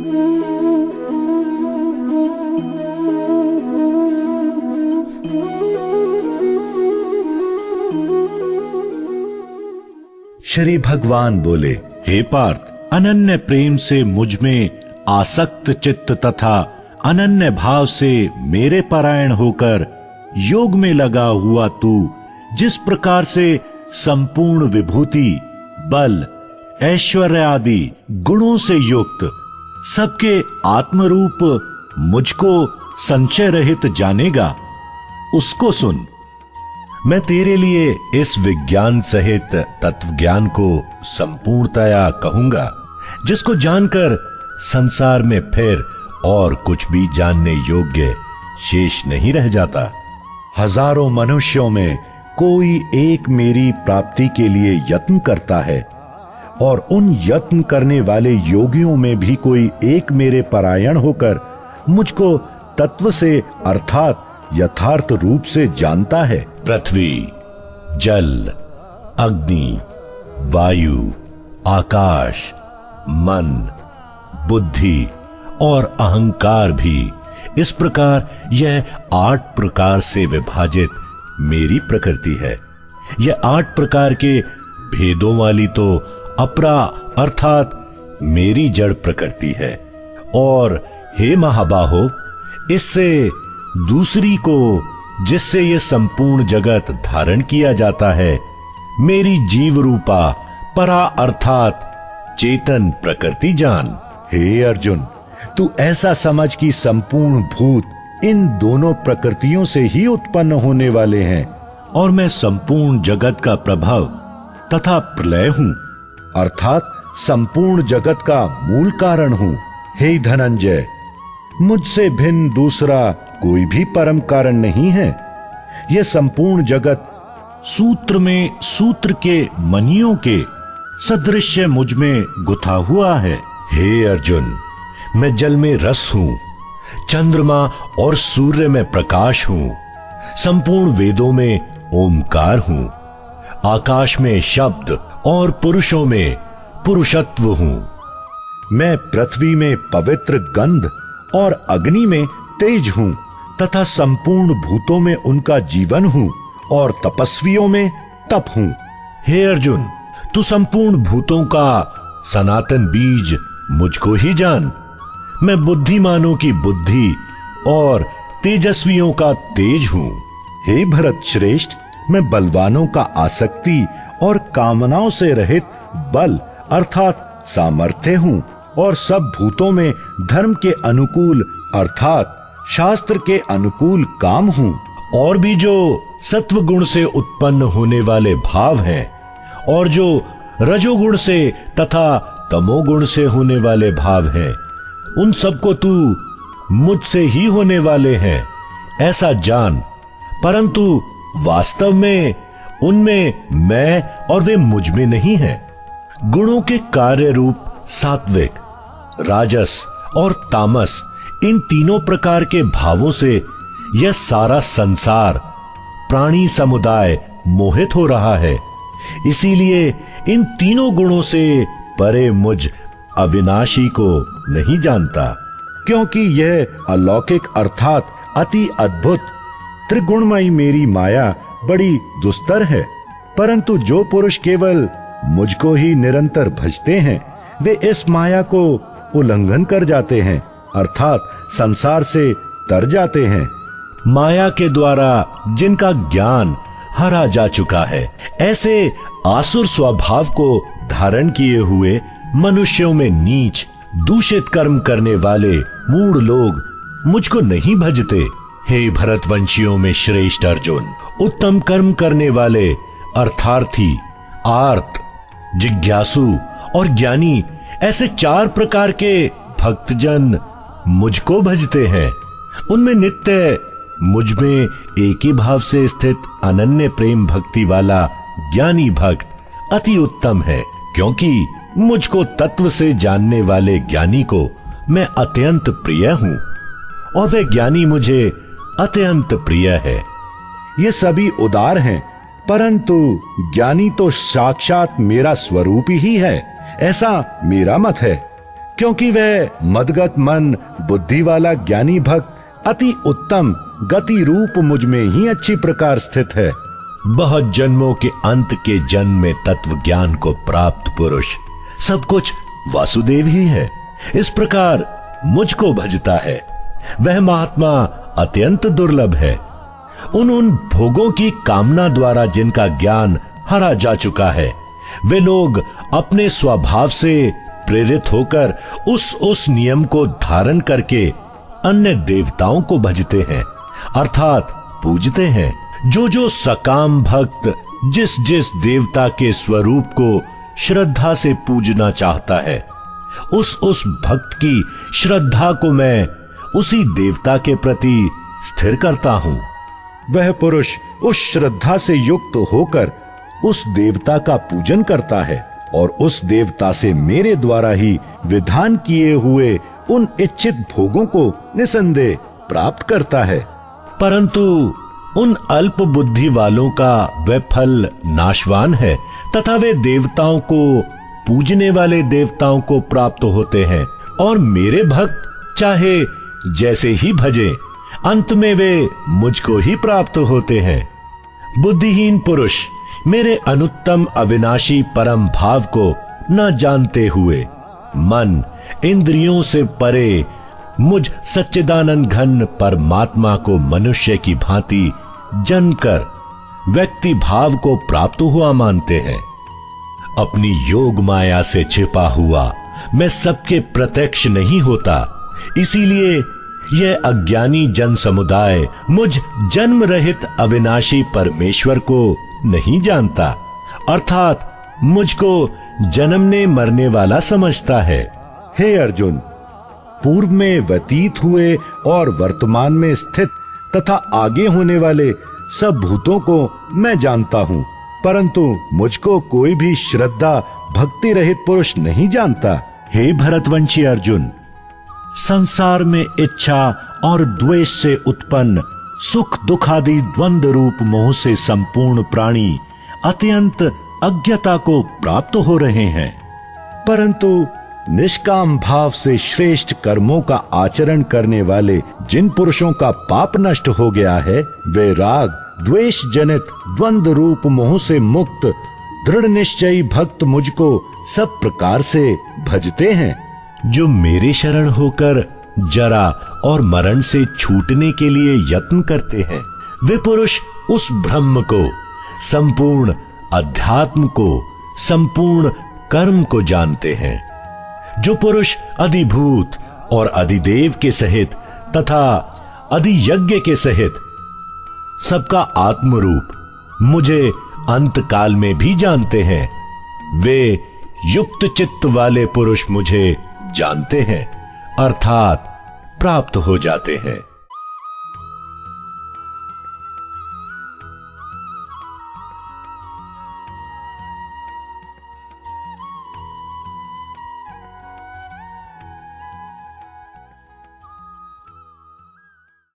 श्री भगवान बोले, हे पार्थ, अनन्य प्रेम से मुझ में आसक्त चित्त तथा अनन्य भाव से मेरे परायण होकर योग में लगा हुआ तू जिस प्रकार से संपूर्ण विभूति, बल, ऐश्वर्य आदि गुणों से युक्त सबके आत्मरूप मुझको संशय रहित जानेगा, उसको सुन। मैं तेरे लिए इस विज्ञान सहित तत्व ज्ञान को संपूर्णतया कहूंगा, जिसको जानकर संसार में फिर और कुछ भी जानने योग्य शेष नहीं रह जाता। हजारों मनुष्यों में कोई एक मेरी प्राप्ति के लिए यत्न करता है, और उन यत्न करने वाले योगियों में भी कोई एक मेरे परायण होकर मुझको तत्व से अर्थात यथार्थ रूप से जानता है। पृथ्वी, जल, अग्नि, वायु, आकाश, मन, बुद्धि और अहंकार भी इस प्रकार यह 8 प्रकार से विभाजित मेरी प्रकृति है। यह 8 प्रकार के भेदों वाली तो अपरा अर्थात मेरी जड़ प्रकृति है। और हे महाबाहो, इससे दूसरी को, जिससे यह संपूर्ण जगत धारण किया जाता है, मेरी जीव रूपा परा अर्थात चेतन प्रकृति जान। हे अर्जुन, तू ऐसा समझ कि संपूर्ण भूत इन दोनों प्रकृतियों से ही उत्पन्न होने वाले हैं, और मैं संपूर्ण जगत का प्रभाव तथा प्रलय हूं, अर्थात संपूर्ण जगत का मूल कारण हूं। हे धनंजय, मुझसे भिन्न दूसरा कोई भी परम कारण नहीं है। यह संपूर्ण जगत सूत्र में सूत्र के मणियों के सदृश मुझ में गुथा हुआ है। हे अर्जुन, मैं जल में रस हूं, चंद्रमा और सूर्य में प्रकाश हूं, संपूर्ण वेदों में ओमकार हूं, आकाश में शब्द और पुरुषों में पुरुषत्व हूं। मैं पृथ्वी में पवित्र गंध और अग्नि में तेज हूं, तथा संपूर्ण भूतों में उनका जीवन हूं, और तपस्वियों में तप हूं। हे अर्जुन, तू संपूर्ण भूतों का सनातन बीज मुझको ही जान। मैं बुद्धिमानों की बुद्धि और तेजस्वियों का तेज हूं। हे भरत श्रेष्ठ, मैं बलवानों का आसक्ति और कामनाओं से रहित बल अर्थात सामर्थ्य हूं, और सब भूतों में धर्म के अनुकूल अर्थात शास्त्र के अनुकूल काम हूं। और भी जो सत्व गुण से उत्पन्न होने वाले भाव हैं, और जो रजोगुण से तथा तमोगुण से होने वाले भाव हैं, उन सबको तू मुझसे ही होने वाले हैं ऐसा जान। परंतु वास्तव में उनमें मैं और वे मुझ में नहीं हैं। गुणों के कार्य रूप सात्विक, राजस और तामस, इन तीनों प्रकार के भावों से यह सारा संसार, प्राणी समुदाय मोहित हो रहा है। इसीलिए इन तीनों गुणों से परे मुझ अविनाशी को नहीं जानता, क्योंकि यह अलौकिक अर्थात अति अद्भुत त्रिगुणमयी मेरी माया बड़ी दुस्तर है। परंतु जो पुरुष केवल मुझको ही निरंतर भजते हैं, वे इस माया को उल्लंघन कर जाते हैं, अर्थात संसार से तर जाते हैं। माया के द्वारा जिनका ज्ञान हरा जा चुका है, ऐसे आसुर स्वभाव को धारण किए हुए मनुष्यों में नीच दूषित कर्म करने वाले मूढ़ लोग मुझको नहीं भजते। हे भरतवंशियों में श्रेष्ठ अर्जुन, उत्तम कर्म करने वाले अर्थार्थी, आर्त, जिज्ञासु और ज्ञानी, ऐसे 4 प्रकार के भक्तजन मुझको भजते हैं। उनमें नित्य मुझ में एक ही भाव से स्थित अनन्य प्रेम भक्ति वाला ज्ञानी भक्त अति उत्तम है, क्योंकि मुझको तत्व से जानने वाले ज्ञानी को मैं अत्यंत प्रिय हूं, और वह ज्ञानी मुझे अत्यंत प्रिय है। ये सभी उदार हैं, परंतु ज्ञानी तो साक्षात मेरा स्वरूप ही है, ऐसा मेरा मत है। क्योंकि वह मदगत मन बुद्धि वाला ज्ञानी भक्त अति उत्तम गति रूप मुझ में ही अच्छी प्रकार स्थित है। बहुत जन्मों के अंत के जन्म में तत्व ज्ञान को प्राप्त पुरुष सब कुछ वासुदेव ही है, इस प्रकार मुझको भजता है। वह महात्मा अत्यंत दुर्लभ है। उन भोगों की कामना द्वारा जिनका ज्ञान हरा जा चुका है, वे लोग अपने स्वभाव से प्रेरित होकर उस नियम को धारण करके अन्य देवताओं को भजते हैं, अर्थात पूजते हैं। जो सकाम भक्त जिस जिस देवता के स्वरूप को श्रद्धा से पूजना चाहता है, उस भक्त की श्रद्धा को मैं उसी देवता के प्रति स्थिर करता हूं। वह पुरुष उस श्रद्धा से युक्त होकर उस देवता का पूजन करता है और उस देवता से मेरे द्वारा ही विधान किए हुए उन इच्छित भोगों को निसंदेह प्राप्त करता है। परंतु उन अल्प बुद्धि वालों का वह फल नाशवान है तथा वे देवताओं को पूजने वाले देवताओं को प्राप्त होते हैं, और मेरे भक्त चाहे जैसे ही भजे अंत में वे मुझको ही प्राप्त होते हैं। बुद्धिहीन पुरुष मेरे अनुत्तम अविनाशी परम भाव को न जानते हुए मन इंद्रियों से परे मुझ सच्चिदानंद घन परमात्मा को मनुष्य की भांति जनकर व्यक्ति भाव को प्राप्त हुआ मानते हैं। अपनी योग माया से छिपा हुआ मैं सबके प्रत्यक्ष नहीं होता, इसीलिए यह अज्ञानी जन समुदाय मुझ जन्म रहित अविनाशी परमेश्वर को नहीं जानता, अर्थात मुझको जन्मने मरने वाला समझता है। हे अर्जुन, पूर्व में व्यतीत हुए और वर्तमान में स्थित तथा आगे होने वाले सब भूतों को मैं जानता हूँ, परंतु मुझको कोई भी श्रद्धा भक्ति रहित पुरुष नहीं जानता। हे भरतवंशी अर्जुन, संसार में इच्छा और द्वेष से उत्पन्न सुख दुख आदि द्वंद्व रूप मोह से संपूर्ण प्राणी अत्यंत अज्ञता को प्राप्त हो रहे हैं, परंतु निष्काम भाव से श्रेष्ठ कर्मों का आचरण करने वाले जिन पुरुषों का पाप नष्ट हो गया है, वे राग द्वेष जनित द्वंद्व रूप मोह से मुक्त दृढ़ निश्चयी भक्त मुझको सब प्रकार से भजते हैं। जो मेरे शरण होकर जरा और मरण से छूटने के लिए यत्न करते हैं, वे पुरुष उस ब्रह्म को, संपूर्ण अध्यात्म को, संपूर्ण कर्म को जानते हैं। जो पुरुष अधिभूत और अधिदेव के सहित तथा अधियज्ञ के सहित सबका आत्मरूप मुझे अंत काल में भी जानते हैं, वे युक्त चित्त वाले पुरुष मुझे जानते हैं, अर्थात प्राप्त हो जाते हैं।